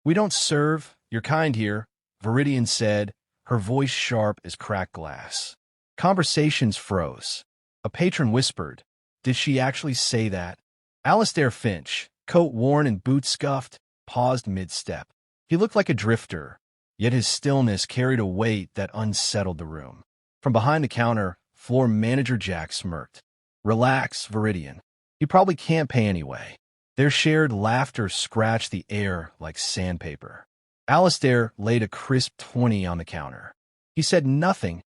"We don't serve your kind here," Viridian said, her voice sharp as cracked glass. Conversations froze. A patron whispered, "Did she actually say that?" Alastair Finch, coat worn and boots scuffed, paused mid-step. He looked like a drifter, yet his stillness carried a weight that unsettled the room. From behind the counter, floor manager Jack smirked. "Relax, Viridian. You probably can't pay anyway." Their shared laughter scratched the air like sandpaper. Alastair laid a crisp 20 on the counter. He said nothing,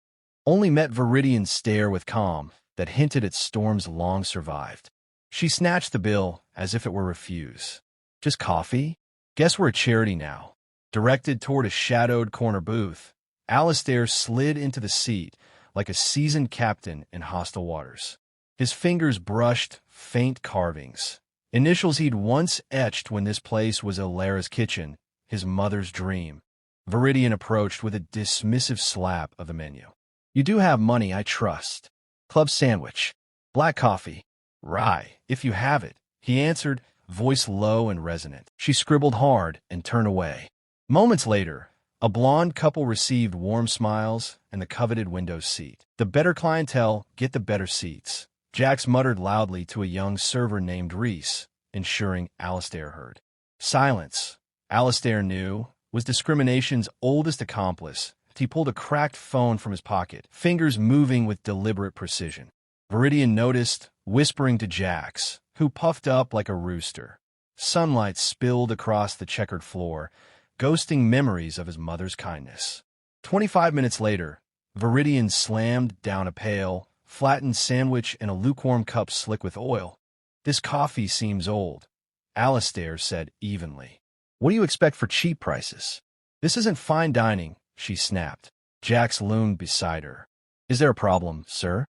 only met Viridian's stare with calm that hinted at storms long survived. She snatched the bill as if it were refuse. "Just coffee? Guess we're a charity now." Directed toward a shadowed corner booth, Alastair slid into the seat like a seasoned captain in hostile waters. His fingers brushed faint carvings, initials he'd once etched when this place was Alara's kitchen, his mother's dream. Viridian approached with a dismissive slap of the menu. "You do have money, I trust. Club sandwich. Black coffee. Rye, if you have it," he answered, voice low and resonant. She scribbled hard and turned away. Moments later, a blonde couple received warm smiles and the coveted window seat. "The better clientele get the better seats," Jax muttered loudly to a young server named Reese, ensuring Alastair heard. Silence, Alastair knew, was discrimination's oldest accomplice. He pulled a cracked phone from his pocket, fingers moving with deliberate precision. Viridian noticed, whispering to Jax, who puffed up like a rooster. Sunlight spilled across the checkered floor, ghosting memories of his mother's kindness. 25 minutes later, Viridian slammed down a pale, flattened sandwich in a lukewarm cup slick with oil. "This coffee seems old," Alastair said evenly. "What do you expect for cheap prices?" "This isn't fine dining," she snapped. Jax loomed beside her. "Is there a problem, sir?"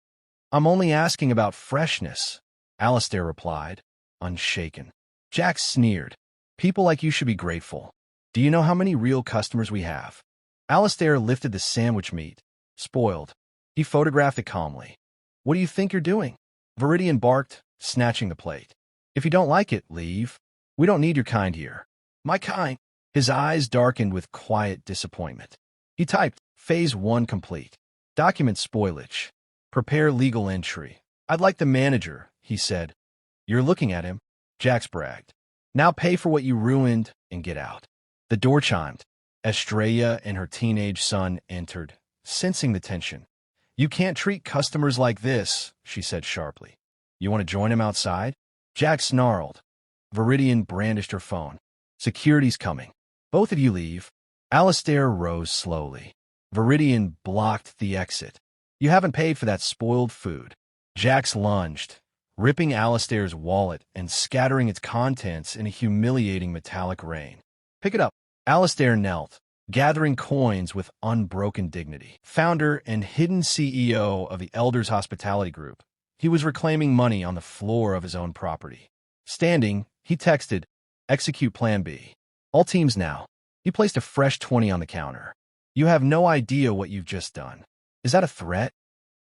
"I'm only asking about freshness," Alastair replied, unshaken. Jax sneered. "People like you should be grateful. Do you know how many real customers we have?" Alastair lifted the sandwich meat. "Spoiled." He photographed it calmly. "What do you think you're doing?" Viridian barked, snatching the plate. "If you don't like it, leave. We don't need your kind here." "My kind?" His eyes darkened with quiet disappointment. He typed, "Phase 1 complete. Document spoilage. Prepare legal entry." "I'd like the manager," he said. "You're looking at him," Jax bragged. "Now pay for what you ruined and get out." The door chimed. Estrella and her teenage son entered, sensing the tension. "You can't treat customers like this," she said sharply. "You want to join him outside?" Jax snarled. Viridian brandished her phone. "Security's coming. Both of you leave." Alastair rose slowly. Viridian blocked the exit. "You haven't paid for that spoiled food." Jax lunged, ripping Alastair's wallet and scattering its contents in a humiliating metallic rain. "Pick it up." Alastair knelt, gathering coins with unbroken dignity. Founder and hidden CEO of the Elders Hospitality Group, he was reclaiming money on the floor of his own property. Standing, he texted, "Execute Plan B. All teams now." He placed a fresh 20 on the counter. "You have no idea what you've just done." "Is that a threat?"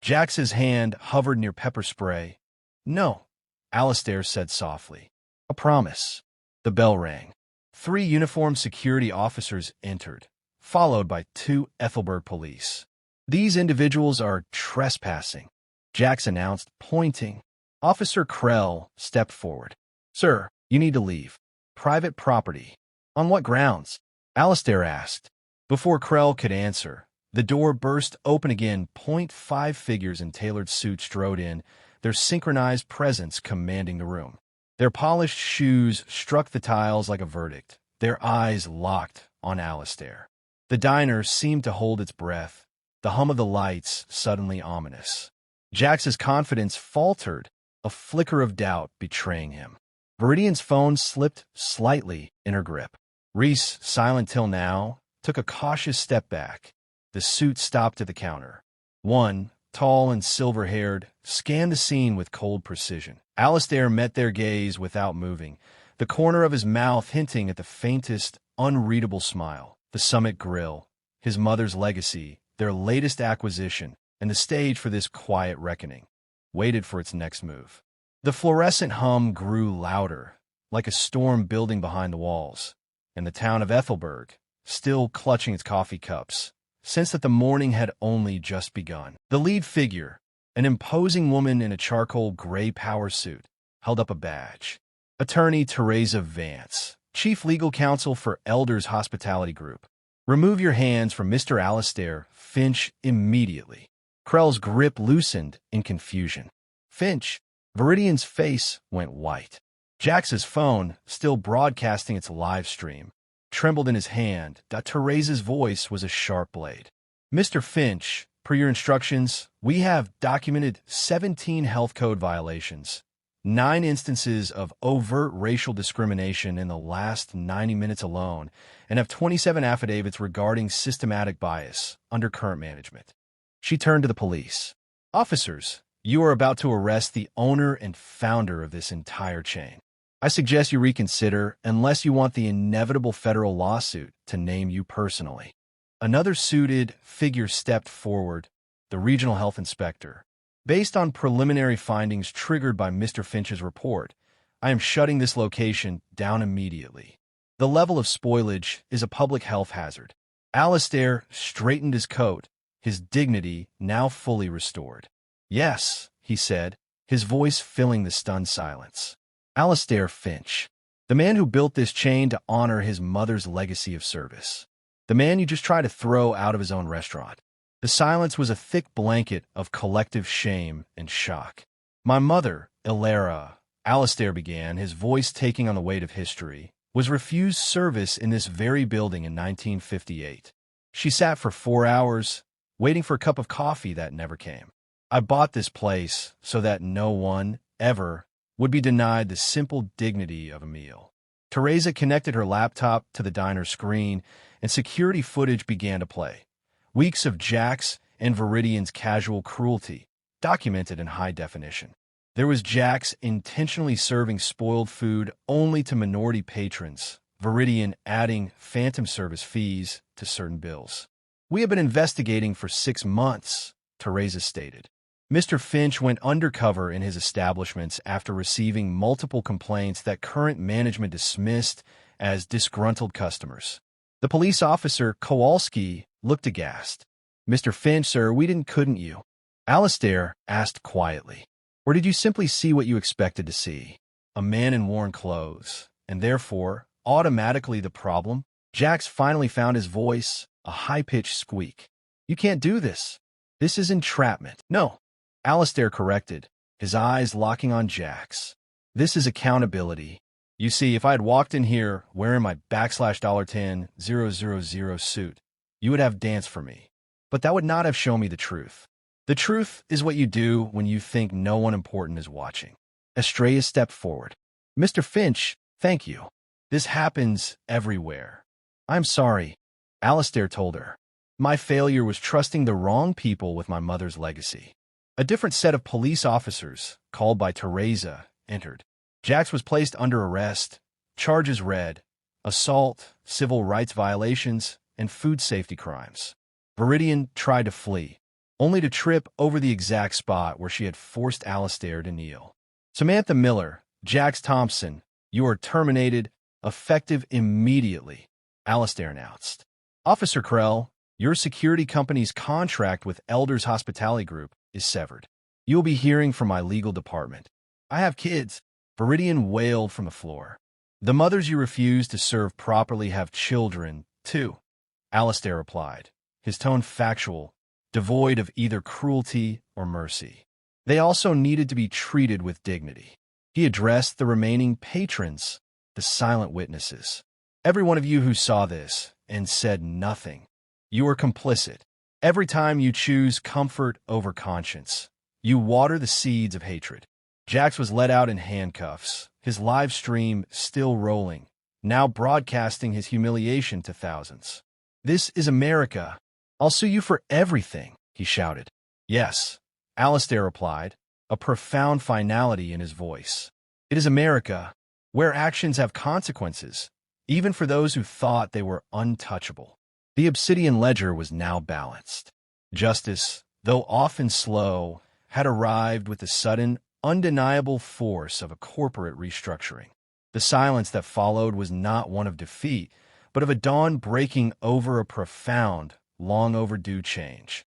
Jax's hand hovered near pepper spray. "No," Alastair said softly. "A promise." The bell rang. 3 uniformed security officers entered, followed by 2 Ethelberg police. "These individuals are trespassing," Jax announced, pointing. Officer Krell stepped forward. "Sir, you need to leave. Private property." "On what grounds?" Alastair asked. Before Krell could answer, the door burst open again. 5 figures in tailored suits strode in, their synchronized presence commanding the room. Their polished shoes struck the tiles like a verdict, their eyes locked on Alastair. The diner seemed to hold its breath, the hum of the lights suddenly ominous. Jax's confidence faltered, a flicker of doubt betraying him. Viridian's phone slipped slightly in her grip. Reese, silent till now, took a cautious step back. The suit stopped at the counter. One, tall and silver-haired, scanned the scene with cold precision. Alastair met their gaze without moving, the corner of his mouth hinting at the faintest, unreadable smile. The Summit Grill, his mother's legacy, their latest acquisition, and the stage for this quiet reckoning, waited for its next move. The fluorescent hum grew louder, like a storm building behind the walls, and the town of Ethelberg, still clutching its coffee cups, sensed that the morning had only just begun. The lead figure, an imposing woman in a charcoal gray power suit, held up a badge. Attorney Teresa Vance, Chief Legal Counsel for Elders Hospitality Group. Remove your hands from Mr. Alastair Finch immediately. Krell's grip loosened in confusion. Finch, Viridian's face went white. Jax's phone, still broadcasting its live stream, trembled in his hand. Teresa's voice was a sharp blade. Mr. Finch, per your instructions, we have documented 17 health code violations, 9 instances of overt racial discrimination in the last 90 minutes alone, and have 27 affidavits regarding systematic bias under current management. She turned to the police. Officers, you are about to arrest the owner and founder of this entire chain. I suggest you reconsider unless you want the inevitable federal lawsuit to name you personally. Another suited figure stepped forward, the regional health inspector. Based on preliminary findings triggered by Mr. Finch's report, I am shutting this location down immediately. The level of spoilage is a public health hazard. Alastair straightened his coat, his dignity now fully restored. Yes, he said, his voice filling the stunned silence. Alastair Finch, the man who built this chain to honor his mother's legacy of service. The man you just tried to throw out of his own restaurant. The silence was a thick blanket of collective shame and shock. My mother, Ilara, Alastair began, his voice taking on the weight of history, was refused service in this very building in 1958. She sat for 4 hours, waiting for a cup of coffee that never came. I bought this place so that no one, ever, would be denied the simple dignity of a meal. Teresa connected her laptop to the diner screen, and security footage began to play. Weeks of Jax and Viridian's casual cruelty, documented in high definition. There was Jax intentionally serving spoiled food only to minority patrons, Viridian adding phantom service fees to certain bills. We have been investigating for 6 months, Teresa stated. Mr. Finch went undercover in his establishments after receiving multiple complaints that current management dismissed as disgruntled customers. The police officer, Kowalski, looked aghast. Mr. Finch, sir, couldn't you? Alastair asked quietly. Or did you simply see what you expected to see? A man in worn clothes, and therefore, automatically the problem? Jax finally found his voice, a high-pitched squeak. You can't do this. This is entrapment. No. Alastair corrected, his eyes locking on Jax. This is accountability. You see, if I had walked in here wearing my /$10,000 suit, you would have danced for me. But that would not have shown me the truth. The truth is what you do when you think no one important is watching. Estrella stepped forward. Mr. Finch, thank you. This happens everywhere. I'm sorry, Alastair told her. My failure was trusting the wrong people with my mother's legacy. A different set of police officers, called by Teresa, entered. Jax was placed under arrest, charges read, assault, civil rights violations, and food safety crimes. Viridian tried to flee, only to trip over the exact spot where she had forced Alastair to kneel. Samantha Miller, Jax Thompson, you are terminated, effective immediately, Alastair announced. Officer Krell, your security company's contract with Elders Hospitality Group is severed. You will be hearing from my legal department. I have kids, Viridian wailed from the floor. The mothers you refuse to serve properly have children, too, Alastair replied, his tone factual, devoid of either cruelty or mercy. They also needed to be treated with dignity. He addressed the remaining patrons, the silent witnesses. Every one of you who saw this and said nothing. You are complicit. Every time you choose comfort over conscience, you water the seeds of hatred. Jax was let out in handcuffs, his live stream still rolling, now broadcasting his humiliation to thousands. This is America. I'll sue you for everything, he shouted. Yes, Alastair replied, a profound finality in his voice. It is America, where actions have consequences, even for those who thought they were untouchable. The obsidian ledger was now balanced. Justice, though often slow, had arrived with the sudden, undeniable force of a corporate restructuring. The silence that followed was not one of defeat, but of a dawn breaking over a profound, long overdue change.